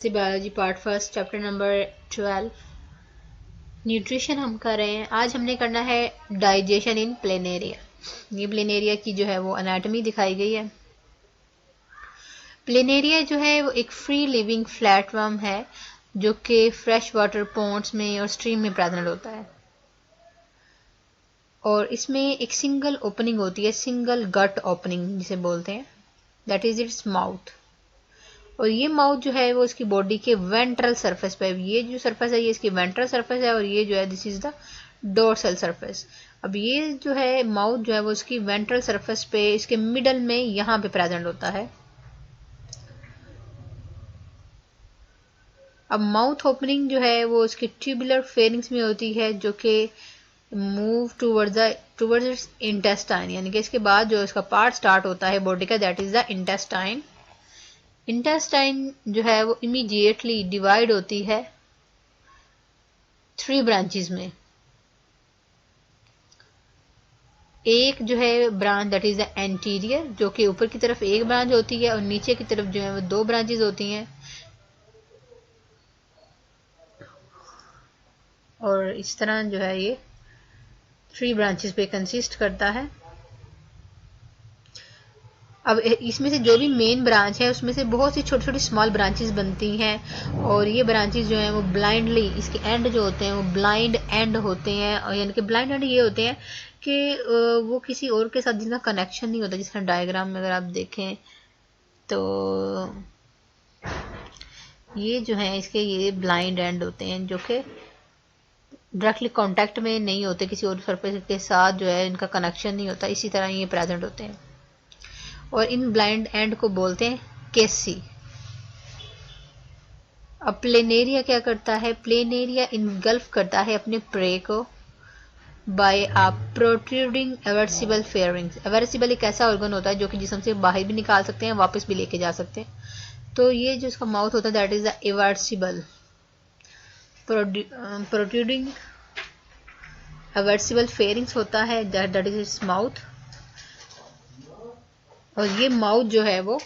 Biology part first chapter number 12 nutrition हम कर रहे हैं। आज हमने करना है डाइजेशन इन प्लेनेरिया। ये प्लेनेरिया की जो है वो एनाटॉमी दिखाई गई है। प्लेनेरिया जो है वो एक फ्री लिविंग फ्लैटवर्म है जो कि फ्रेश वाटर पॉन्ड्स में और स्ट्रीम में प्रेजेंट होता है और इसमें एक सिंगल ओपनिंग होती है, सिंगल गट ओपनिंग जिसे बोलते हैं, दैट इज इट्स माउथ। और ये माउथ जो है वो इसकी बॉडी के वेंट्रल सरफेस पे, ये जो सरफेस है ये इसकी वेंट्रल सरफेस है और ये जो है this is the dorsal surface. अब ये जो है माउथ जो है वो इसकी वेंट्रल सरफेस पे इसके मिडल में यहाँ पे प्रेजेंट होता है। अब माउथ ओपनिंग जो है वो इसकी ट्यूबुलर फेरिंग्स में होती है जो कि मूव टूवर्ड्स इट्स इंटेस्टाइन, यानी कि इसके बाद जो इसका पार्ट स्टार्ट होता है बॉडी का, that is the intestine. Intestine जो है वो इमीडिएटली डिवाइड होती है 3 ब्रांचेस में। एक जो है branch that is the anterior, जो कि ऊपर की तरफ एक ब्रांच होती है और नीचे की तरफ जो है वो 2 ब्रांचेस होती हैं और इस तरह जो है ये 3 ब्रांचेस पे कंसिस्ट करता है। अब इसमें से जो भी मेन ब्रांच है उसमें से बहुत सी छोटी छोटी स्मॉल ब्रांचेस बनती हैं और ये ब्रांचेस जो हैं वो ब्लाइंडली, इसके एंड जो होते हैं वो ब्लाइंड एंड होते हैं, और यानी कि ब्लाइंड एंड ये होते हैं कि वो किसी और के साथ जिनका कनेक्शन नहीं होता। जिस डायग्राम में अगर आप देखें तो ये जो है इसके ये ब्लाइंड एंड होते हैं जो कि डायरेक्टली कांटेक्ट में नहीं होते किसी और सरफेस के साथ, जो है इनका कनेक्शन नहीं होता, इसी तरह ये प्रेजेंट होते हैं और इन ब्लाइंड एंड को बोलते हैं केसी। अब प्लेनेरिया क्या करता है? प्लेनेरिया इनगल्फ करता है अपने प्रे को बाय अ प्रोट्रूडिंग एवर्सिबल फेयरिंग्स। एवर्सिबल एक ऐसा ऑर्गन होता है जो कि जिसम से बाहर भी निकाल सकते हैं, वापस भी लेके जा सकते हैं। तो ये जो इसका माउथ होता है that is the एवर्सिबल protruding एवर्सिबल fairings होता है, दैट इज इट्स माउथ। और ये माउथ जो है वो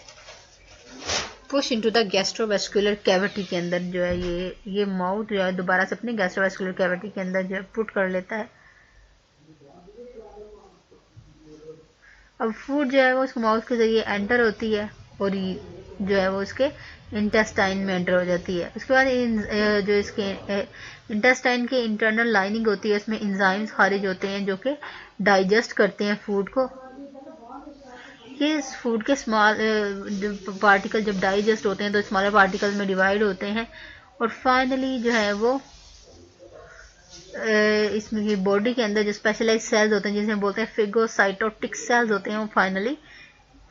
push into the gastrovascular cavity के अंदर जो है ये माउथ जो है दोबारा से अपने गैस्ट्रोवेस्कुलर कैविटी के अंदर जो है पुट कर लेता है। अब फूड जो है वो उसके माउथ के जरिए एंटर होती है और जो है वो उसके इंटेस्टाइन में एंटर हो जाती है। उसके बाद जो इसके इंटेस्टाइन के इंटरनल लाइनिंग होती है उसमें इंजाइम्स खारिज होते हैं जो कि डाइजेस्ट करते हैं फूड को। ये इस फूड के स्मॉल पार्टिकल जब डाइजेस्ट होते हैं तो स्मॉलर पार्टिकल में डिवाइड होते हैं और फाइनली जो है वो इसमें बॉडी के अंदर जो स्पेशलाइज सेल्स होते हैं जिसे बोलते हैं फिगोसाइटोटिक सेल्स होते हैं, वो फाइनली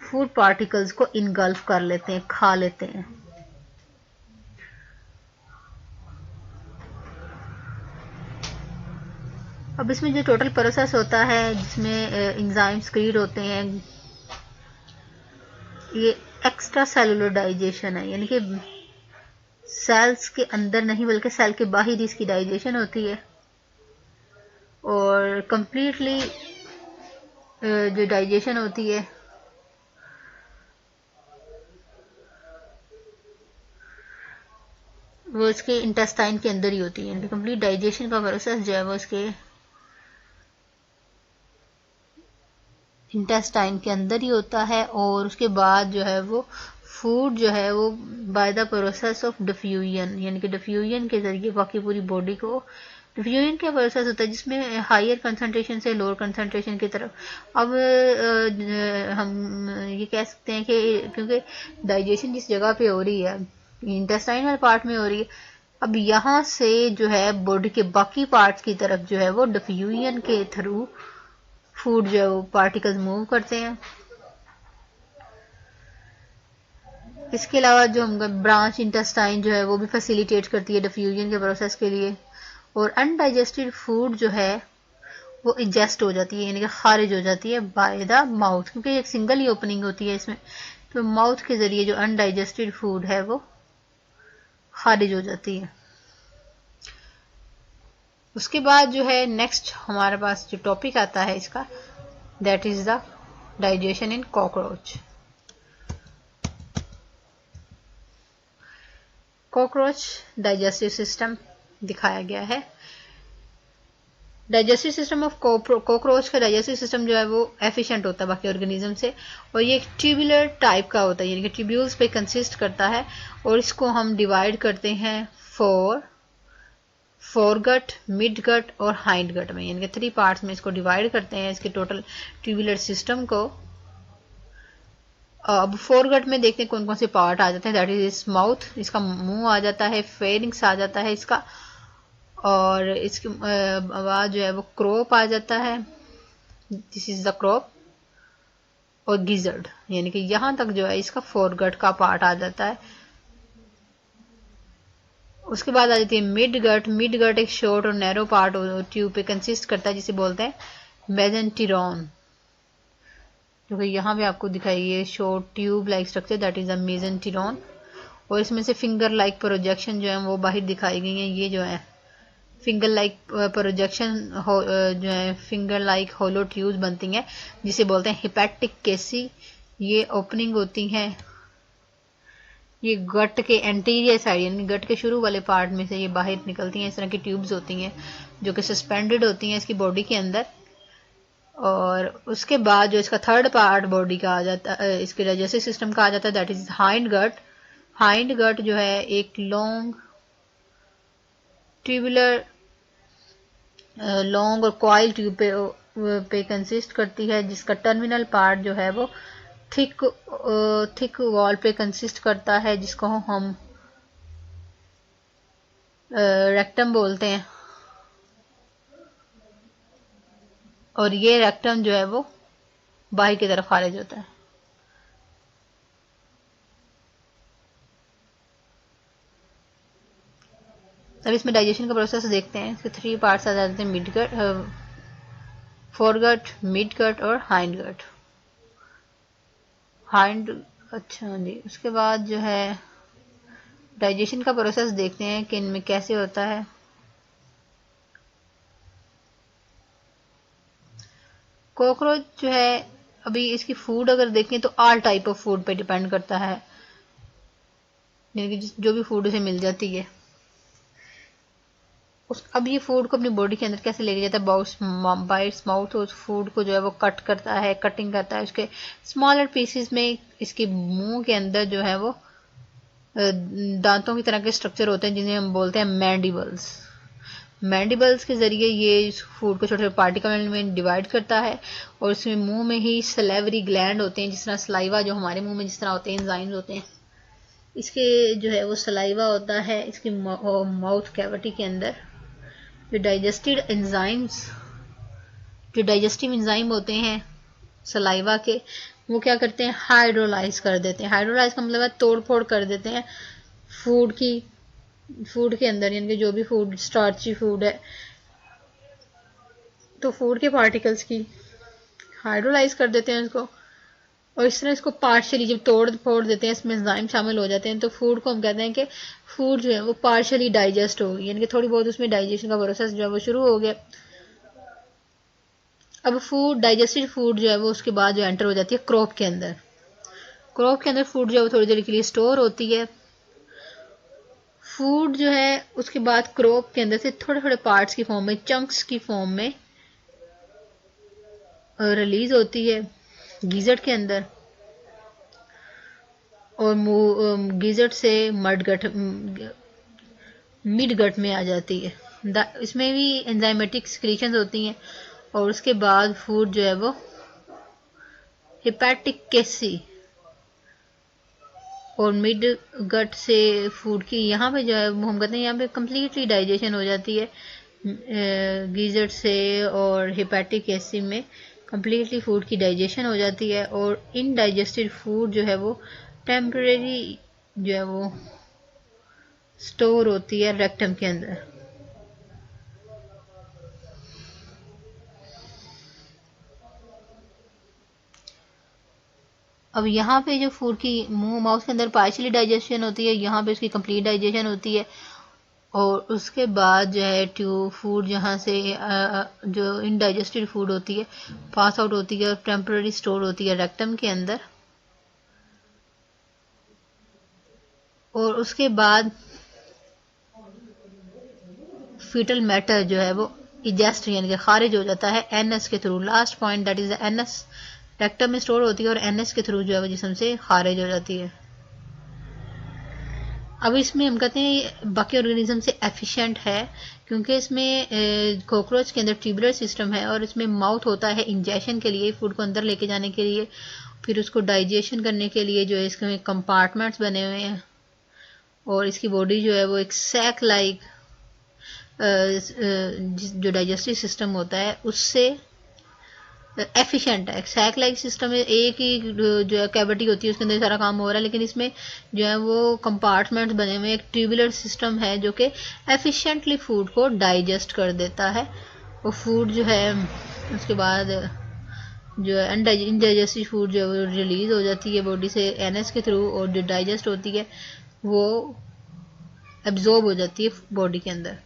फूड पार्टिकल्स को इनगल्फ कर लेते हैं, खा लेते हैं। अब इसमें जो टोटल प्रोसेस होता है जिसमें एंजाइम्स क्रिएट होते हैं, ये एक्स्ट्रा सेलुलर डाइजेशन है, यानी कि सेल्स के अंदर नहीं बल्कि सेल के बाहर ही इसकी डाइजेशन होती है और कंप्लीटली जो डाइजेशन होती है वो इसके इंटेस्टाइन के अंदर ही होती है, यानी कंप्लीट डाइजेशन का प्रोसेस जो है वो इसके इंटेस्टाइन के अंदर ही होता है। और उसके बाद जो है वो फूड जो है वो by the process of diffusion, यानी कि डिफ्यूजन के जरिए बाकी पूरी बॉडी को, डिफ्यूजन का प्रोसेस होता है जिसमें हायर कंसंट्रेशन से लोअर कंसंट्रेशन की तरफ। अब हम ये कह सकते हैं कि क्योंकि डाइजेशन जिस जगह पे हो रही है इंटेस्टाइनल पार्ट में हो रही है, अब यहाँ से जो है बॉडी के बाकी पार्ट्स की तरफ जो है वो डिफ्यूजन के थ्रू फूड जो है वो पार्टिकल्स मूव करते हैं। इसके अलावा जो हम ब्रांच इंटेस्टाइन जो है वो भी फैसिलिटेट करती है डिफ्यूजन के प्रोसेस के लिए। और अनडाइजेस्टेड फूड जो है वो इंजेस्ट हो जाती है, यानी कि खारिज हो जाती है बाय द माउथ, क्योंकि एक सिंगल ही ओपनिंग होती है इसमें, तो माउथ के जरिए जो अनडाइजेस्टेड फूड है वो खारिज हो जाती है। उसके बाद जो है नेक्स्ट हमारे पास जो टॉपिक आता है इसका, that is the digestion in cockroach. Cockroach digestive system दिखाया गया है। डाइजेस्टिव सिस्टम ऑफ कॉकरोच का डाइजेस्टिव सिस्टम जो है वो एफिशिएंट होता है बाकी ऑर्गेनिज्म से, और ये एक ट्यूबुलर टाइप का होता है, यानी कि ट्यूब्यूल्स पे कंसिस्ट करता है। और इसको हम डिवाइड करते हैं फोरगट, मिड गट और हाइंड गट में, यानी कि 3 पार्ट्स में इसको डिवाइड करते हैं, इसके टोटल ट्यूबुलर सिस्टम को। अब फोरगट में देखते हैं कौन कौन से पार्ट आ जाते हैं। दैट इज माउथ, इसका मुंह आ जाता है, फेरिंग्स आ जाता है इसका, और इसके बाद जो है वो क्रोप आ जाता है, दिस इज द क्रोप, और गिजर्ड, यानी कि यहां तक जो है इसका फोरगट का पार्ट आ जाता है। उसके बाद आ जाती है मिड गट। मिड गट एक शॉर्ट और नैरो पार्ट ट्यूब पे कंसिस्ट करता है, जिसे बोलते हैं मेजेंटिरॉन, जो कि यहाँ पे आपको दिखाई है short tube like structure, that is a mesenteron. और इसमें से फिंगर लाइक प्रोजेक्शन जो है वो बाहर दिखाई गई है। ये जो है फिंगर लाइक प्रोजेक्शन जो है फिंगर लाइक होलो ट्यूब्स बनती हैं, जिसे बोलते हैं हिपैटिक केसी। ये ओपनिंग होती हैं, ये गट के एंटीरियर साइड यानी गट के शुरू वाले पार्ट में से ये बाहर निकलती हैं। इस तरह की ट्यूब्स होती हैं जो कि सस्पेंडेड होती हैं इसकी बॉडी के अंदर। और उसके बाद जो इसका थर्ड पार्ट बॉडी का आ जाता है, इसके डाइजेस्टिव सिस्टम का आ जाता है, that is hind gut. Hind gut जो है एक लॉन्ग ट्यूबुलर लॉन्ग और कॉइल ट्यूब पे कंसिस्ट करती है, जिसका टर्मिनल पार्ट जो है वो थिक वॉल पे कंसिस्ट करता है, जिसको हम रेक्टम बोलते हैं। और ये रेक्टम जो है वो बाहर की तरफ खारिज होता है। अब इसमें डाइजेशन का प्रोसेस देखते हैं। इसके 3 पार्ट्स आ जाते हैं, mid gut, foregut, mid gut और हाइंड गट। हाइंड, अच्छा जी। उसके बाद जो है डाइजेशन का प्रोसेस देखते हैं कि इनमें कैसे होता है। कॉकरोच जो है, अभी इसकी फूड अगर देखें तो ऑल टाइप ऑफ फूड पे डिपेंड करता है, यानी कि जो भी फूड उसे मिल जाती है अब ये फूड को अपनी बॉडी के अंदर कैसे लेके जाता है, बाइट्स माउथ, उस फूड को जो है वो कट करता है, कटिंग करता है उसके स्मॉलर पीसेस में। इसके मुंह के अंदर जो है वो दांतों की तरह के स्ट्रक्चर होते हैं, जिन्हें हम बोलते हैं मैंडिबल्स। मैंडिबल्स के जरिए ये इस फूड को छोटे छोटे पार्टिकल में डिवाइड करता है, और इसमें मुंह में ही सलेवरी ग्लैंड होते हैं, जिस तरह सलाइवा जो हमारे मुंह में जिस तरह होते हैं, एंजाइम्स होते हैं, इसके जो है वो सलाइवा होता है इसकी माउथ कैविटी के अंदर। जो डाइजेस्टिव एंजाइम होते हैं सलाइवा के, वो क्या करते हैं, हाइड्रोलाइज कर देते हैं। हाइड्रोलाइज का मतलब है तोड़ फोड़ कर देते हैं फूड के अंदर, यानी कि जो भी फूड स्टार्ची फूड है तो फूड के पार्टिकल्स की हाइड्रोलाइज कर देते हैं उसको, और इस तरह इसको पार्शियली जब तोड़ फोड़ देते हैं, इसमें एंजाइम शामिल हो जाते हैं, तो फूड को हम कहते हैं कि फूड जो है वो पार्शियली डाइजेस्ट हो गई, यानी कि थोड़ी बहुत उसमें डाइजेशन का प्रोसेस जो है वो शुरू हो गया। अब फूड, डाइजेस्टेड फूड जो है वो उसके बाद जो एंटर हो जाती है क्रॉप के अंदर। क्रॉप के अंदर फूड जो है वो थोड़ी देर के लिए स्टोर होती है। फूड जो है उसके बाद क्रॉप के अंदर से थोड़े थोड़े पार्ट्स की फॉर्म में, चंक्स की फॉर्म में रिलीज होती है गीजट के अंदर, और गीजट से मिड गट में आ जाती है। इसमें भी एंजाइमेटिक सिक्रीशंस होती हैं, और उसके बाद फूड जो है वो हिपैटिक केसी और मिड गट से फूड की यहाँ पे जो है हम कहते हैं यहाँ पे कंप्लीटली डाइजेशन हो जाती है। गीजट से और हिपैटिक एसिड में कंप्लीटली फूड की डाइजेशन हो जाती है, और इनडाइजेस्टेड फूड जो है वो टेम्परेरी जो है वो स्टोर होती है रेक्टम के अंदर। अब यहाँ पे जो फूड की मुंह माउथ के अंदर पार्शियली डाइजेशन होती है, यहाँ पे उसकी कंप्लीट डाइजेशन होती है, और उसके बाद जो है ट्यूब फूड जहाँ से जो इनडाइजेस्टेड फूड होती है पास आउट होती है और टेम्पररी स्टोर होती है रेक्टम के अंदर। और उसके बाद फीटल मैटर जो है वो इजेस्ट यानी कि खारिज हो जाता है एनएस के through. Last point that is NS rectum में स्टोर होती है और एनएस के थ्रू जो है वो जिस्म से खारिज हो जाती है। अब इसमें हम कहते हैं बाकी ऑर्गेनिज्म से एफिशिएंट है क्योंकि इसमें कॉकरोच के अंदर ट्यूबुलर सिस्टम है और इसमें माउथ होता है इंजेक्शन के लिए, फूड को अंदर लेके जाने के लिए, फिर उसको डाइजेशन करने के लिए जो है इसके कंपार्टमेंट्स बने हुए हैं और इसकी बॉडी जो है वो एक सैक लाइक जो डाइजेस्टिव सिस्टम होता है उससे एफिशिएंट है। सैक लाइक सिस्टम में एक ही जो है कैविटी होती है उसके अंदर सारा काम हो रहा है, लेकिन इसमें जो है वो कंपार्टमेंट्स बने हुए एक ट्यूबुलर सिस्टम है जो कि एफिशिएंटली फूड को डाइजेस्ट कर देता है। वो फूड जो है उसके बाद जो है इनडाइजेस्टिव फूड जो है वो रिलीज हो जाती है बॉडी से एनएस के थ्रू और जो डाइजेस्ट होती है वो एब्जॉर्ब हो जाती है बॉडी के अंदर।